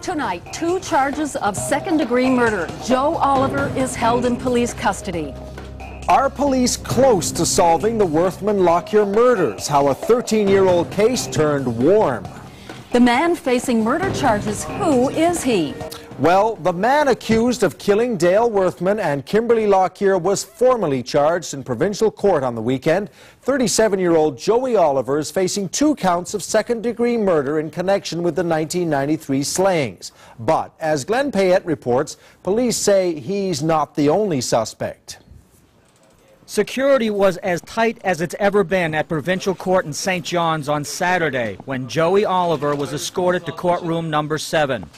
Tonight, 2 charges of second-degree murder. Joe Oliver is held in police custody. Are police close to solving the Worthman Lockyer murders? How a 13-year-old case turned warm. The man facing murder charges, who is he? Well, the man accused of killing Dale Worthman and Kimberley Lockyer was formally charged in provincial court on the weekend. 37-year-old Joey Oliver is facing 2 counts of second-degree murder in connection with the 1993 slayings. But, as Glenn Payette reports, police say he's not the only suspect. Security was as tight as it's ever been at provincial court in St. John's on Saturday when Joey Oliver was escorted to courtroom number 7.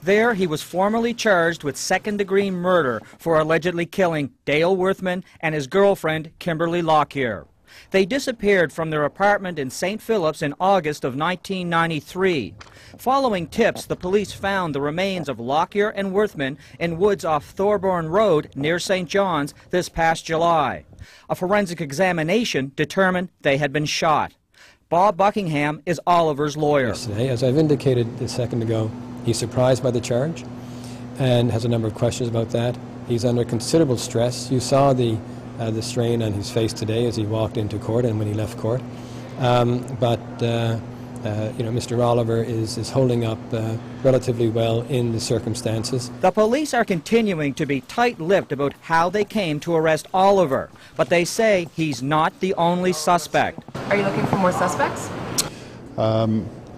There, he was formally charged with second-degree murder for allegedly killing Dale Worthman and his girlfriend, Kimberley Lockyer. They disappeared from their apartment in St. Philip's in August of 1993. Following tips, the police found the remains of Lockyer and Worthman in woods off Thorburn Road near St. John's this past July. A forensic examination determined they had been shot. Bob Buckingham is Oliver's lawyer. Yesterday, as I've indicated a second ago, he's surprised by the charge and has a number of questions about that. He's under considerable stress. You saw the strain on his face today as he walked into court and when he left court. Mr. Oliver is holding up relatively well in the circumstances. The police are continuing to be tight-lipped about how they came to arrest Oliver, but they say he's not the only suspect. Are you looking for more suspects?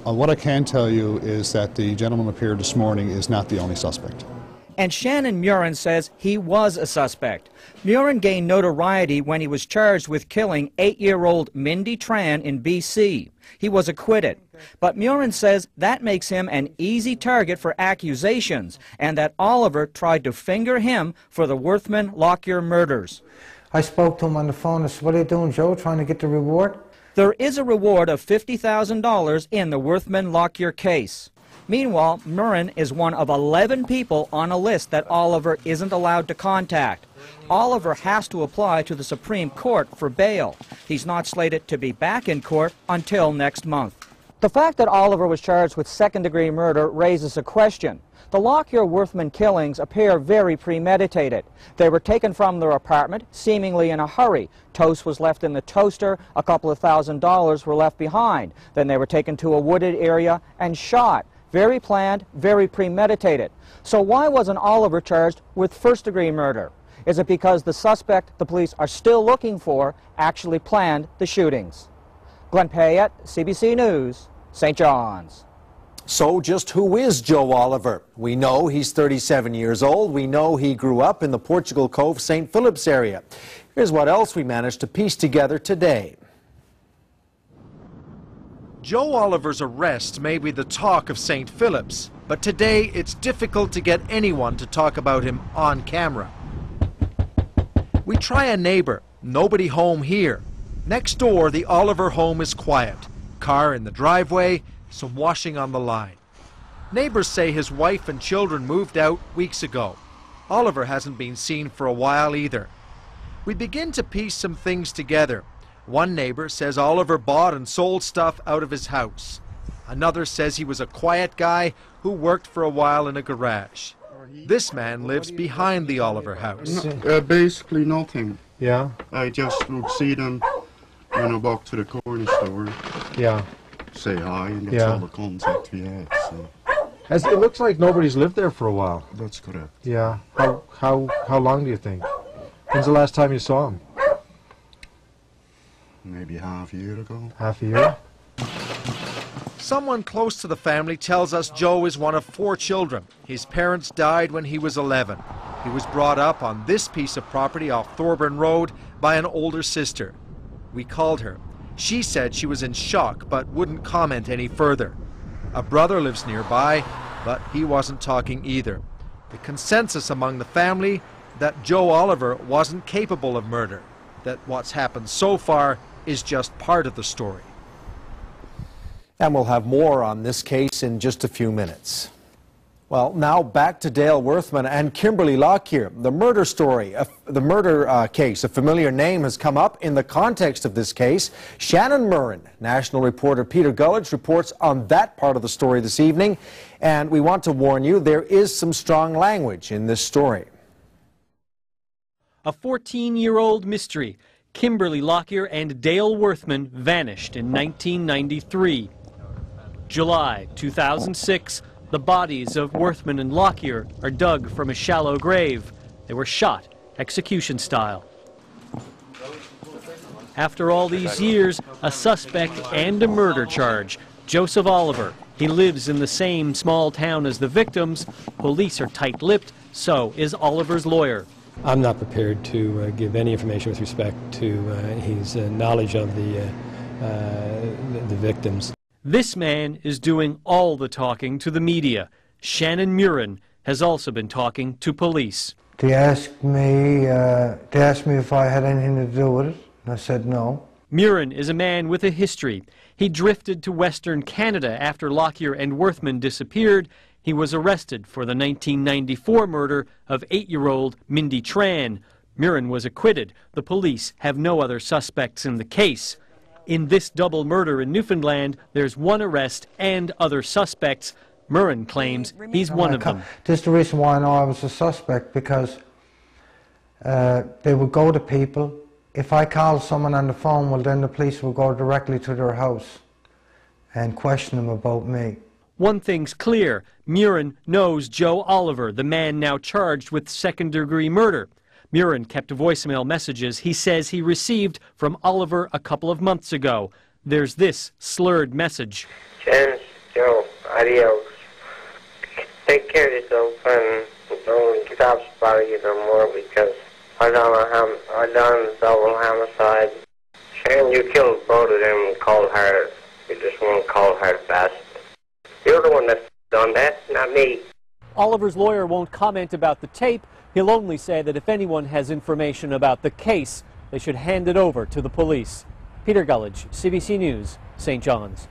What I can tell you is that the gentleman appeared this morning is not the only suspect. And Shannon Murrin says he was a suspect. Murrin gained notoriety when he was charged with killing 8-year-old Mindy Tran in BC. He was acquitted. But Murrin says that makes him an easy target for accusations and that Oliver tried to finger him for the Worthman Lockyer murders. I spoke to him on the phone. I said, "What are you doing, Joe, trying to get the reward?" There is a reward of $50,000 in the Worthman Lockyer case. Meanwhile, Murrin is one of 11 people on a list that Oliver isn't allowed to contact. Oliver has to apply to the Supreme Court for bail. He's not slated to be back in court until next month. The fact that Oliver was charged with second-degree murder raises a question. The Lockyer-Worthman killings appear very premeditated. They were taken from their apartment, seemingly in a hurry. Toast was left in the toaster, a couple of $1,000s were left behind. Then they were taken to a wooded area and shot. Very planned, very premeditated. So why wasn't Oliver charged with first-degree murder? Is it because the suspect the police are still looking for actually planned the shootings? Glenn Payette, CBC News, St. John's. So just who is Joe Oliver? We know he's 37 years old. We know he grew up in the Portugal Cove, St. Philip's area. Here's what else we managed to piece together today. Joe Oliver's arrest may be the talk of St. Philip's, but today it's difficult to get anyone to talk about him on camera. We try a neighbor. Nobody home here. Next door, the Oliver home is quiet. Car in the driveway, some washing on the line. Neighbors say his wife and children moved out weeks ago. Oliver hasn't been seen for a while either. We begin to piece some things together. One neighbor says Oliver bought and sold stuff out of his house. Another says he was a quiet guy who worked for a while in a garage. This man lives behind the Oliver house. Basically nothing. Yeah? I just would see them when I walk to the corner store. Yeah. Say hi, and that's all the contact we had. So. It looks like nobody's lived there for a while. That's correct. Yeah. How long do you think? When's the last time you saw him? Maybe half a year ago. Half a year? Someone close to the family tells us Joe is one of 4 children. His parents died when he was 11. He was brought up on this piece of property off Thorburn Road by an older sister. We called her. She said she was in shock but wouldn't comment any further. A brother lives nearby, but he wasn't talking either. The consensus among the family that Joe Oliver wasn't capable of murder, that what's happened so far is just part of the story. And we'll have more on this case in just a few minutes. Well, now back to Dale Worthman and Kimberley Lockyer. The murder story, the murder case, a familiar name has come up in the context of this case. Shannon Murrin, national reporter Peter Gullidge reports on that part of the story this evening. And we want to warn you, there is some strong language in this story. A 14-year-old mystery. Kimberley Lockyer and Dale Worthman vanished in 1993. July 2006. The bodies of Worthman and Lockyer are dug from a shallow grave. They were shot, execution style. After all these years, a suspect and a murder charge. Joseph Oliver. He lives in the same small town as the victims. Police are tight-lipped, so is Oliver's lawyer. I'm not prepared to give any information with respect to his knowledge of the victims. This man is doing all the talking to the media. Shannon Murrin has also been talking to police. They asked me if I had anything to do with it, and I said no. Murrin is a man with a history. He drifted to Western Canada after Lockyer and Worthman disappeared. He was arrested for the 1994 murder of 8-year-old Mindy Tran. Murrin was acquitted. The police have no other suspects in the case. In this double murder in Newfoundland, there's one arrest and other suspects. Murrin claims he's one of them. This is the reason why I know I was a suspect, because they would go to people. If I called someone on the phone, well, then the police would go directly to their house and question them about me. One thing's clear. Murrin knows Joe Oliver, the man now charged with second-degree murder. Murrin kept voicemail messages he says he received from Oliver a couple of months ago. There's this slurred message. Jen, Joe, adios. Take care of yourself and don't stop bothering you no more, because I done double homicide. Shane, you killed both of them in cold heart. You just one cold heart bastard. You're the one that's done that, not me. Oliver's lawyer won't comment about the tape. He'll only say that if anyone has information about the case, they should hand it over to the police. Peter Gullidge, CBC News, St. John's.